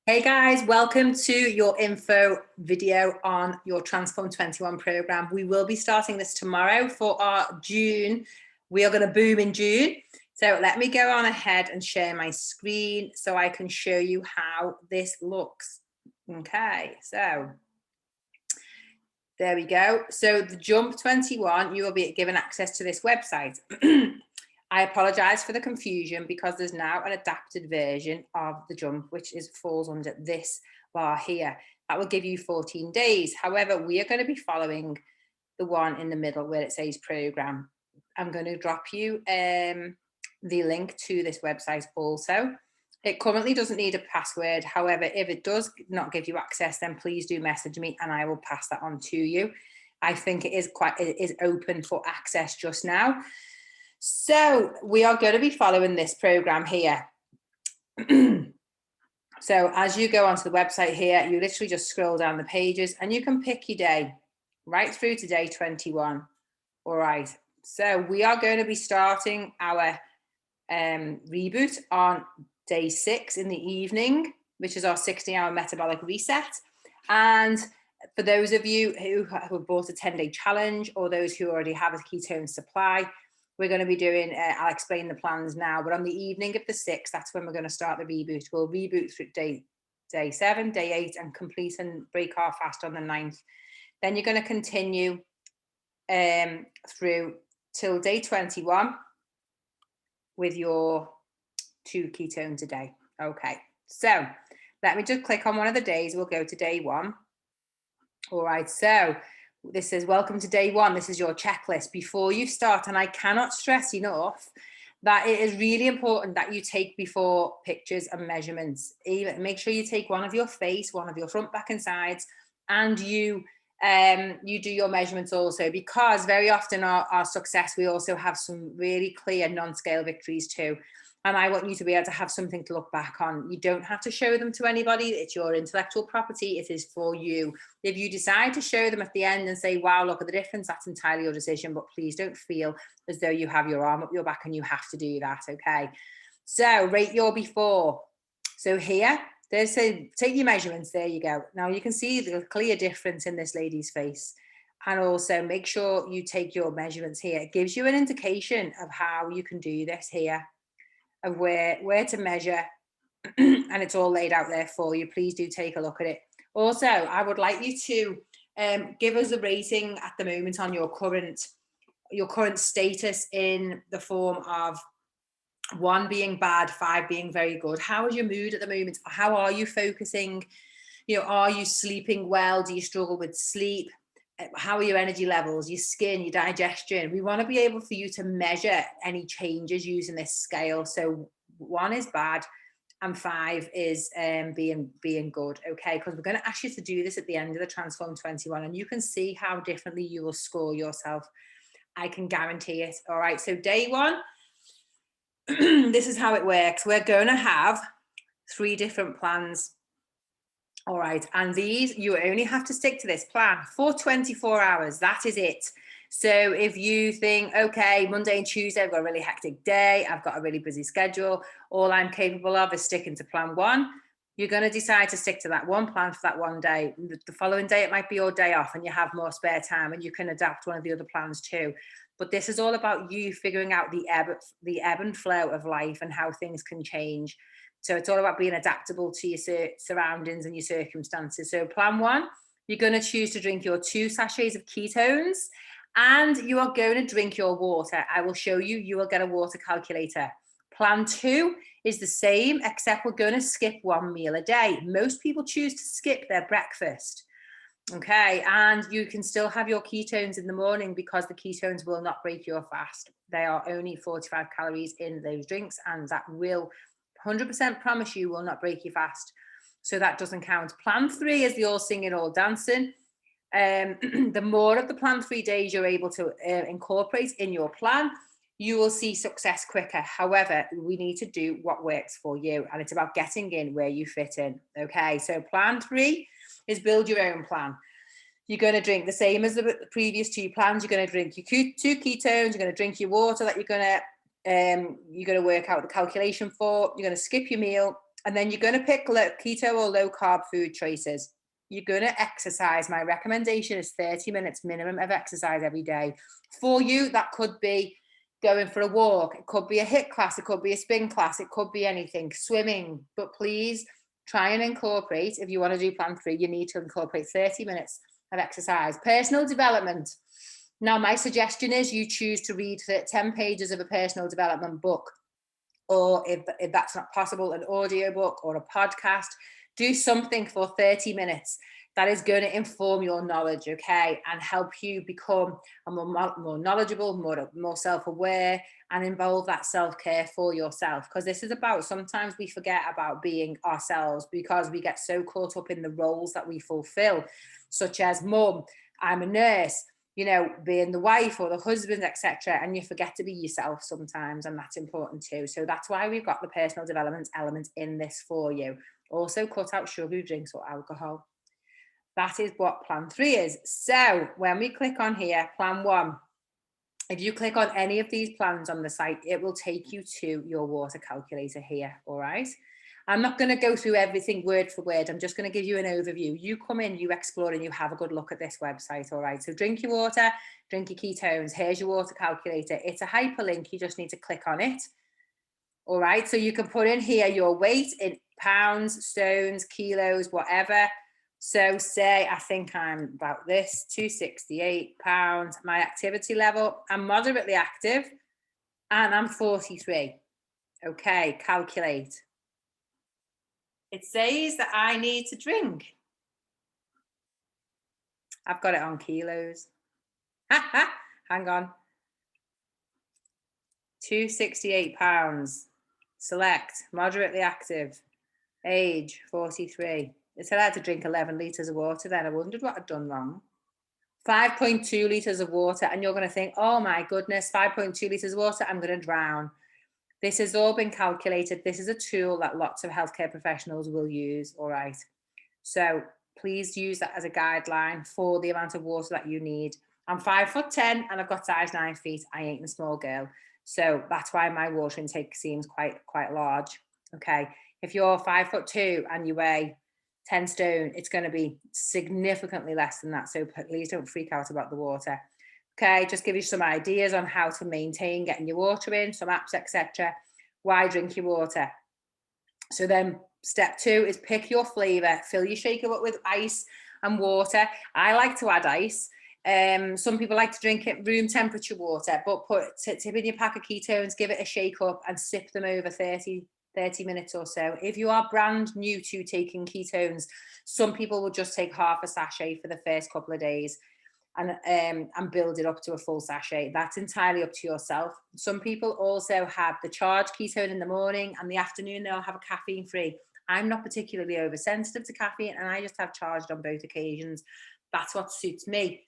Hey guys, welcome to your info video on your Transform 21 program. We will be starting this tomorrow for our June. We are going to boom in June. So let me go on ahead and share my screen so I can show you how this looks. Okay, so there we go. So the Jump 21, you will be given access to this website. I apologize for the confusion because there's now an adapted version of the Jump, which falls under this bar here. That will give you 14 days. However, we are going to be following the one in the middle where it says program. I'm going to drop you the link to this website also. It currently doesn't need a password. However, if it does not give you access, then please do message me and I will pass that on to you. I think it is open for access just now. So we are going to be following this program here. So as you go onto the website here, you literally just scroll down the pages and you can pick your day right through to day 21. All right. So we are going to be starting our reboot on day 6 in the evening, which is our 60-hour metabolic reset. And for those of you who have bought a 10-day challenge or those who already have a ketone supply, we're going to be doing, I'll explain the plans now, but on the evening of the 6th, that's when we're going to start the reboot. We'll reboot through day 7, day 8, and complete and break our fast on the 9th. Then you're going to continue through till day 21 with your 2 ketones a day. Okay, so let me just click on one of the days. We'll go to day 1. All right, so this is welcome to day 1. This is your checklist before you start. And I cannot stress enough that it is really important that you take before pictures and measurements. Even make sure you take one of your face, one of your front, back and sides, and you do your measurements also, because very often our success, we also have some really clear non-scale victories too. And I want you to be able to have something to look back on. You don't have to show them to anybody. It's your intellectual property. It is for you. If you decide to show them at the end and say, wow, look at the difference, that's entirely your decision. But please don't feel as though you have your arm up your back and you have to do that. Okay. So rate your before. So here, there's take your measurements. There you go. Now you can see the clear difference in this lady's face. And also make sure you take your measurements here. It gives you an indication of how you can do this here, of where to measure, and it's all laid out there for you. Please do take a look at it. Also, I would like you to give us a rating at the moment on your current status in the form of 1 being bad, 5 being very good. How is your mood at the moment? How are you focusing? Are you sleeping well? Do you struggle with sleep? How are your energy levels, your skin, your digestion? We want to be able for you to measure any changes using this scale. So 1 is bad and 5 is being good. Okay, because we're going to ask you to do this at the end of the Transform 21, and you can see how differently you will score yourself. I can guarantee it. All right, so day 1, this is how it works. We're going to have 3 different plans. All right, and these, you only have to stick to this plan for 24 hours. That is it. So if you think, okay, Monday and Tuesday, I've got a really hectic day, I've got a really busy schedule, all I'm capable of is sticking to plan 1, you're going to decide to stick to that one plan for that one day. The following day, it might be your day off and you have more spare time and you can adapt one of the other plans too. But this is all about you figuring out the ebb and flow of life and how things can change. So it's all about being adaptable to your surroundings and your circumstances. So plan 1, you're going to choose to drink your 2 sachets of ketones and you are going to drink your water. I will show you, you will get a water calculator. Plan 2 is the same, except we're going to skip 1 meal a day. Most people choose to skip their breakfast. Okay, and you can still have your ketones in the morning because the ketones will not break your fast. They are only 45 calories in those drinks, and that will 100% promise you will not break your fast. So that doesn't count. Plan 3 is the all singing, all dancing. The more of the plan 3 days you're able to incorporate in your plan, you will see success quicker. However, we need to do what works for you, and it's about getting in where you fit in. Okay, so plan 3 is build your own plan. You're going to drink the same as the previous 2 plans. You're going to drink your 2 ketones. You're going to drink your water that you're going to work out the calculation for. You're going to skip your meal, And then you're going to pick keto or low carb food choices. You're going to exercise. My recommendation is 30 minutes minimum of exercise every day. For you, that could be going for a walk. It could be a HIIT class. It could be a spin class. It could be anything, swimming. But please try and incorporate, if you want to do plan 3, you need to incorporate 30 minutes of exercise. Personal development. Now, my suggestion is you choose to read 10 pages of a personal development book, or if that's not possible, an audiobook or a podcast. Do something for 30 minutes that is going to inform your knowledge, okay, and help you become a more knowledgeable, more self-aware, and involve that self-care for yourself. Because this is about, sometimes we forget about being ourselves because we get so caught up in the roles that we fulfill, such as mum, I'm a nurse, you know, being the wife or the husband, etc. And you forget to be yourself sometimes, and that's important too. So that's why we've got the personal development element in this for you. Also, cut out sugary drinks or alcohol. That is what plan 3 is. So when we click on here, plan 1, if you click on any of these plans on the site, it will take you to your water calculator here, all right? I'm not going to go through everything word for word. I'm just going to give you an overview. You come in, you explore, and you have a good look at this website, all right? So drink your water, drink your ketones. Here's your water calculator. It's a hyperlink. You just need to click on it, all right? So you can put in here your weight in pounds, stones, kilos, whatever. So say, I think I'm about this, 268 pounds. My activity level, I'm moderately active and I'm 43. Okay, calculate. It says that I need to drink. I've got it on kilos. Hang on. 268 pounds. Select, moderately active. Age, 43. It said I had to drink 11 litres of water then. I wondered what I'd done wrong. 5.2 litres of water. And you're going to think, oh my goodness, 5.2 litres of water, I'm going to drown. This has all been calculated. This is a tool that lots of healthcare professionals will use, all right? So please use that as a guideline for the amount of water that you need. I'm 5'10" and I've got size 9 feet. I ain't a small girl. So that's why my water intake seems quite large, okay? If you're 5'2" and you weigh 10 stone, it's going to be significantly less than that. So please don't freak out about the water. Okay, just give you some ideas on how to maintain getting your water in, some apps, etc. Why drink your water? So then step 2 is pick your flavor. Fill your shaker up with ice and water. I like to add ice. Some people like to drink it room temperature water, but tip in your pack of ketones, give it a shake up and sip them over 30 minutes or so. If you are brand new to taking ketones, some people will just take half a sachet for the first couple of days and build it up to a full sachet. That's entirely up to yourself. Some people also have the charged ketone in the morning, and the afternoon they'll have a caffeine free. I'm not particularly oversensitive to caffeine, and I just have charged on both occasions. That's what suits me.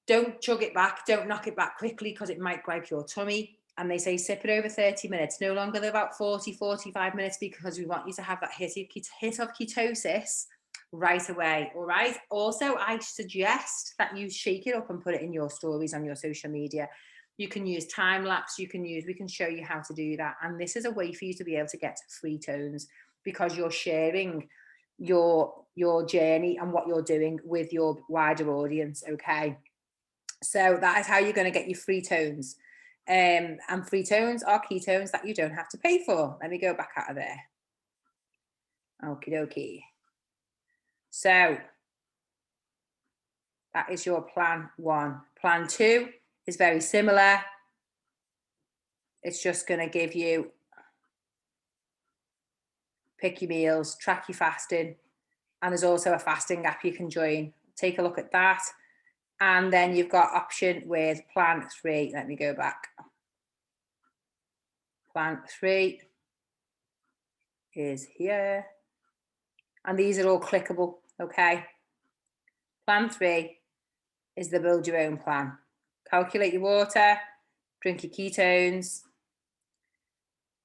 Don't chug it back, don't knock it back quickly because it might gripe your tummy. And they say sip it over 30 minutes, no longer than about 40-45 minutes, because we want you to have that hit of ketosis right away, all right? Also, I suggest that you shake it up and put it in your stories on your social media. You can use time lapse, we can show you how to do that. And this is a way for you to be able to get to free tones, because you're sharing your journey and what you're doing with your wider audience, okay? So that is how you're going to get your free tones. And free tones are ketones that you don't have to pay for. Let me go back out of there. Okie dokie. So that is your plan 1. Plan 2 is very similar. It's just going to give you pick your meals, track your fasting, and there's also a fasting app you can join. Take a look at that. And then you've got option with plan 3. Let me go back. Plan 3 is here. And these are all clickable, okay? Plan 3 is the build your own plan. Calculate your water, drink your ketones,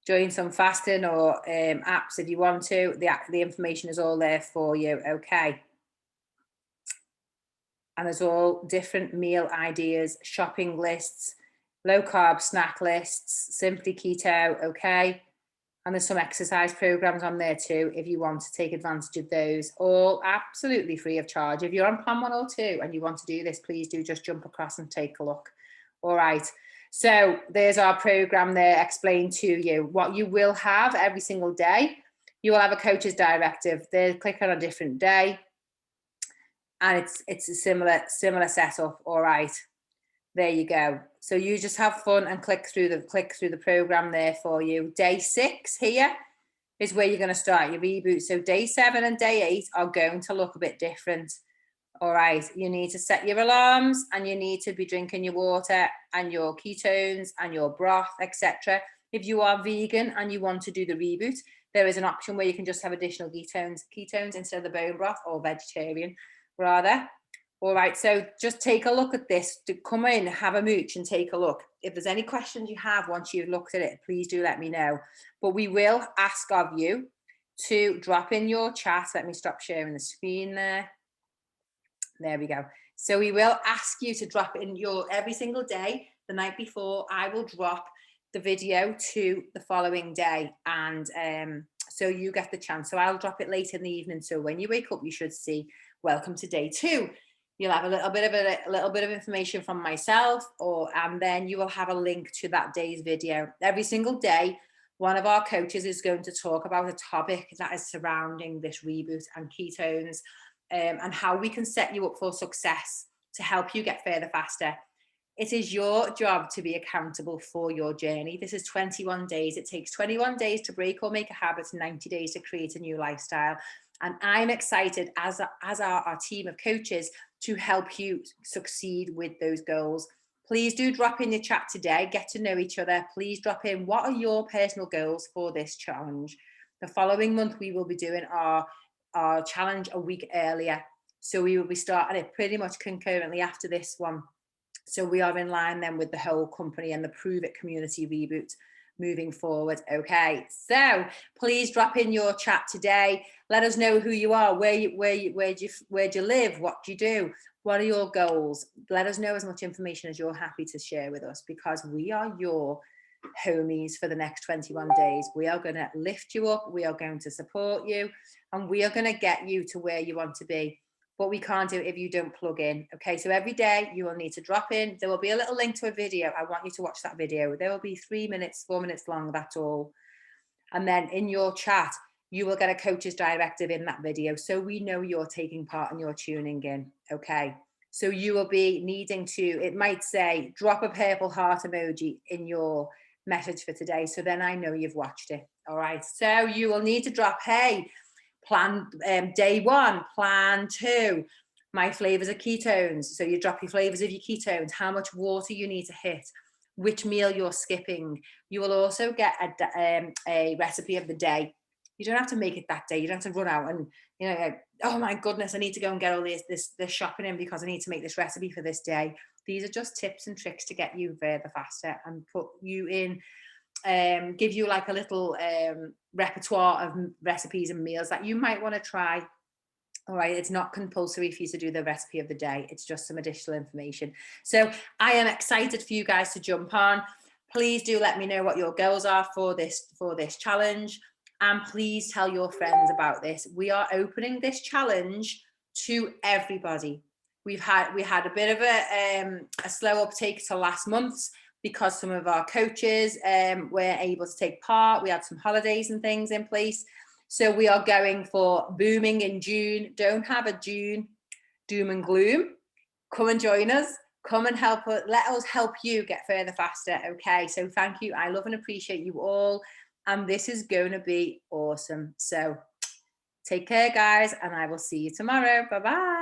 join some fasting or apps if you want to. The information is all there for you, okay? And there's all different meal ideas, shopping lists, low carb snack lists, simply keto, okay? And there's some exercise programs on there too, if you want to take advantage of those, all absolutely free of charge. If you're on plan 102 and you want to do this, please do just jump across and take a look. All right. So there's our program there explained to you. What you will have every single day, you will have a coach's directive. They click on a different day, and it's a similar setup. All right. There you go. So you just have fun and click through the program there for you. Day 6 here is where you're going to start your reboot. So day 7 and day 8 are going to look a bit different. All right. You need to set your alarms, and you need to be drinking your water and your ketones and your broth, etc. If you are vegan and you want to do the reboot, there is an option where you can just have additional ketones instead of the bone broth, or vegetarian rather. All right, so just take a look at this. To come in, have a mooch and take a look. If there's any questions you have once you've looked at it, please do let me know. But we will ask of you to drop in your chat. Let me stop sharing the screen there. There we go. So we will ask you to drop in your, every single day, the night before, I will drop the video to the following day. And so you get the chance. So I'll drop it late in the evening. So when you wake up, you should see, welcome to day 2. You'll have a little bit of information from myself, and then you will have a link to that day's video. Every single day, one of our coaches is going to talk about a topic that is surrounding this reboot and ketones, and how we can set you up for success to help you get further faster. It is your job to be accountable for your journey. This is 21 days. It takes 21 days to break or make a habit, 90 days to create a new lifestyle. And I'm excited, as our team of coaches, to help you succeed with those goals. Please do drop in your chat today, get to know each other. Please drop in, what are your personal goals for this challenge? The following month, we will be doing our challenge a week earlier. So we will be starting it pretty much concurrently after this one. So we are in line then with the whole company and the Prove It community reboot moving forward. Okay, so please drop in your chat today. Let us know who you are, where do you live, what do you do, what are your goals. Let us know as much information as you're happy to share with us, because we are your homies for the next 21 days. We are going to lift you up, we are going to support you, and we are going to get you to where you want to be. But we can't do it if you don't plug in. Okay, so every day you will need to drop in. There will be a little link to a video. I want you to watch that video. There will be 3 minutes, 4 minutes long, that's all. And then in your chat, you will get a coach's directive in that video. So we know you're taking part and you're tuning in. Okay, so you will be needing to, it might say, drop a purple heart emoji in your message for today. So then I know you've watched it. All right, so you will need to drop, hey, plan day 1, plan 2, my flavors of ketones. So you drop your flavors of your ketones, how much water you need to hit, which meal you're skipping. You will also get a recipe of the day. You don't have to make it that day. You don't have to run out and, you know, like, oh my goodness, I need to go and get all this shopping in because I need to make this recipe for this day. These are just tips and tricks to get you further faster and put you in, give you like a little repertoire of recipes and meals that you might want to try. All right, it's not compulsory for you to do the recipe of the day. It's just some additional information. So I am excited for you guys to jump on. Please do let me know what your goals are for this challenge, and please tell your friends about this. We are opening this challenge to everybody. We had a bit of a slow uptake to last month's, because some of our coaches weren't able to take part. We had some holidays and things in place. So we are going for booming in June. Don't have a June doom and gloom. Come and join us. Come and help us. Let us help you get further faster. Okay, so thank you. I love and appreciate you all. And this is going to be awesome. So take care, guys, and I will see you tomorrow. Bye-bye.